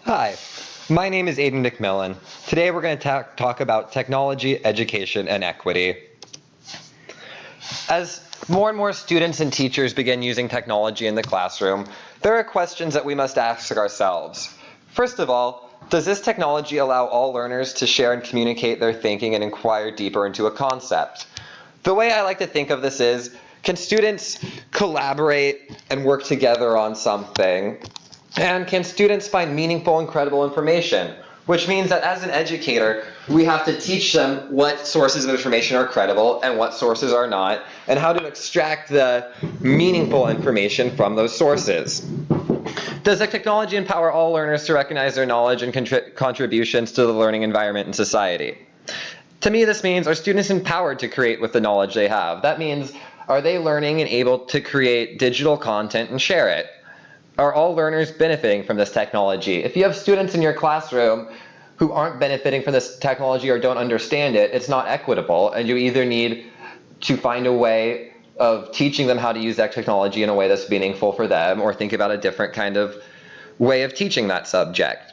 Hi, my name is Aidan McMillan. Today we're going to talk about technology, education, and equity. As more and more students and teachers begin using technology in the classroom, there are questions that we must ask ourselves. First of all, does this technology allow all learners to share and communicate their thinking and inquire deeper into a concept? The way I like to think of this is, can students collaborate and work together on something? And can students find meaningful and credible information? Which means that as an educator, we have to teach them what sources of information are credible and what sources are not, and how to extract the meaningful information from those sources. Does the technology empower all learners to recognize their knowledge and contributions to the learning environment and society? To me, this means, are students empowered to create with the knowledge they have? That means, are they learning and able to create digital content and share it? Are all learners benefiting from this technology? If you have students in your classroom who aren't benefiting from this technology or don't understand it, it's not equitable, and you either need to find a way of teaching them how to use that technology in a way that's meaningful for them, or think about a different kind of way of teaching that subject.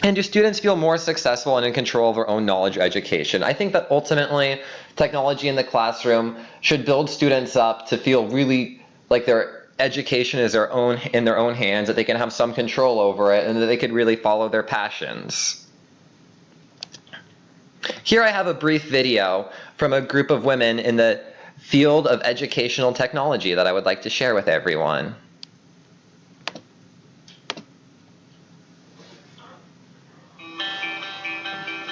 And do students feel more successful and in control of their own knowledge or education? I think that ultimately technology in the classroom should build students up to feel really like their education is in their own hands, that they can have some control over it, and that they could really follow their passions. Here I have a brief video from a group of women in the field of educational technology that I would like to share with everyone.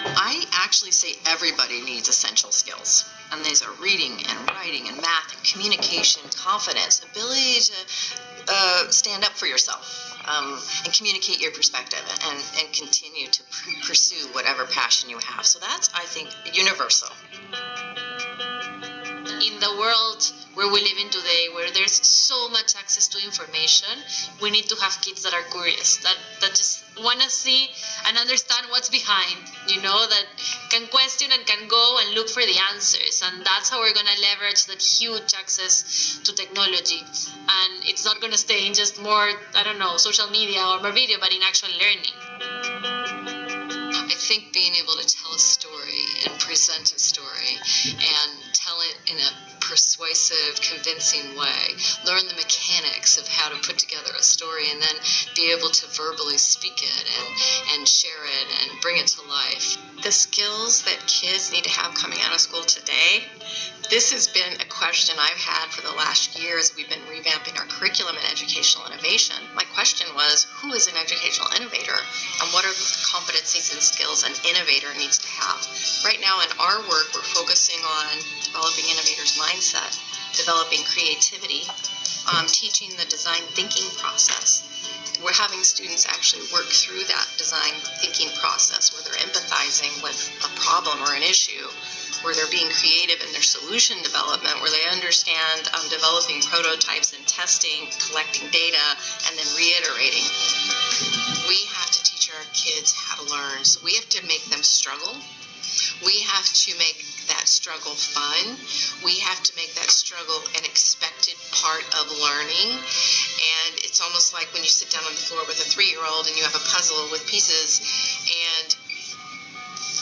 I actually say everybody needs essential skills. And these are reading and writing and math and communication, confidence, ability to stand up for yourself and communicate your perspective and continue to pursue whatever passion you have. So that's, I think, universal. In the world where we live in today, where there's so much access to information, we need to have kids that are curious, that just want to see and understand what's behind, that can question and can go and look for the answers. And that's how we're going to leverage that huge access to technology. And it's not going to stay in just more, social media or more video, but in actual learning. I think being able to tell a story and present a story and tell it in a persuasive, convincing way, learn the mechanics of how to put together a story, and then be able to verbally speak it and share it and bring it to life. The skills that kids need to have coming out of school today, this has been a question I've had for the last year as we've been revamping our curriculum in educational innovation. My question was, who is an educational innovator, and what are the competencies and skills an innovator needs to have? Right now in our work, we're focusing on developing innovators' mindset, developing creativity, teaching the design thinking process. We're having students actually work through that design thinking process where they're empathizing with a problem or an issue, where they're being creative in their solution development, where they understand developing prototypes and testing, collecting data, and then reiterating. We have to teach our kids how to learn, so we have to make them struggle. We have to make that struggle fun. We have to make that struggle an expected part of learning. And it's almost like when you sit down on the floor with a 3-year-old and you have a puzzle with pieces and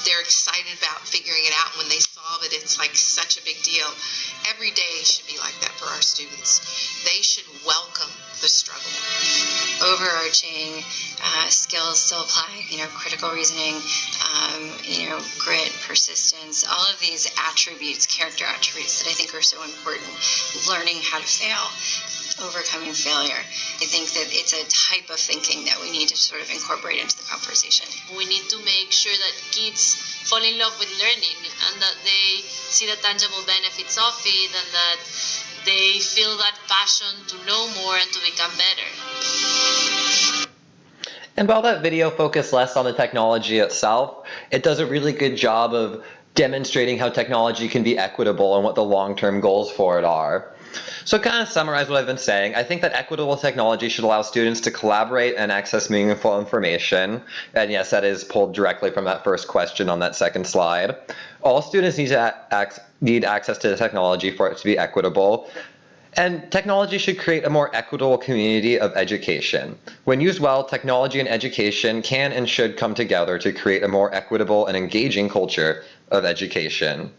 they're excited about figuring it out. When they solve it, it's like such a big deal. Every day should be like that for our students. They should welcome the struggle. Overarching skills still apply, critical reasoning, grit, persistence, all of these attributes, character attributes that I think are so important. Learning how to fail, overcoming failure. I think that it's a type of thinking that we need to sort of incorporate into the conversation. We need to make sure that kids fall in love with learning and that they see the tangible benefits of it and that they feel that passion to know more and to become better. And while that video focused less on the technology itself, it does a really good job of demonstrating how technology can be equitable and what the long-term goals for it are. So to kind of summarize what I've been saying, I think that equitable technology should allow students to collaborate and access meaningful information. And yes, that is pulled directly from that first question on that second slide. All students need access to the technology for it to be equitable. And technology should create a more equitable community of education. When used well, technology and education can and should come together to create a more equitable and engaging culture of education.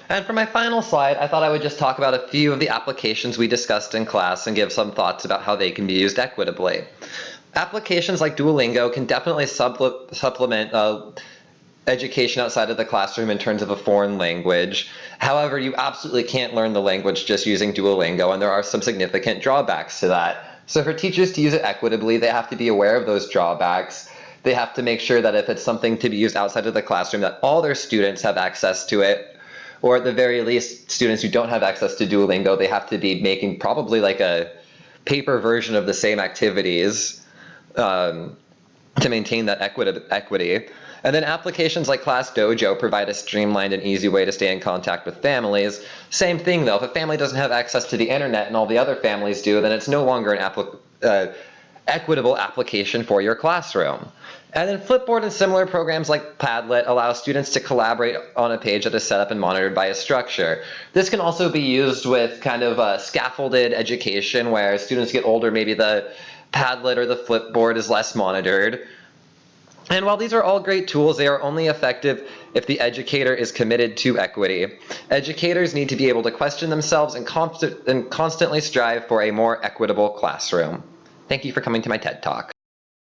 And for my final slide, I thought I would just talk about a few of the applications we discussed in class and give some thoughts about how they can be used equitably. Applications like Duolingo can definitely supplement education outside of the classroom in terms of a foreign language. However, you absolutely can't learn the language just using Duolingo, and there are some significant drawbacks to that. So for teachers to use it equitably, they have to be aware of those drawbacks. They have to make sure that if it's something to be used outside of the classroom, that all their students have access to it. Or at the very least, students who don't have access to Duolingo, they have to be making probably like a paper version of the same activities to maintain that equity. And then applications like Class Dojo provide a streamlined and easy way to stay in contact with families. Same thing though, if a family doesn't have access to the internet and all the other families do, then it's no longer an equitable application for your classroom. And then Flipboard and similar programs like Padlet allow students to collaborate on a page that is set up and monitored by a structure. This can also be used with kind of a scaffolded education where as students get older, maybe the Padlet or the Flipboard is less monitored. And while these are all great tools, they are only effective if the educator is committed to equity. Educators need to be able to question themselves and constantly strive for a more equitable classroom. Thank you for coming to my TED Talk.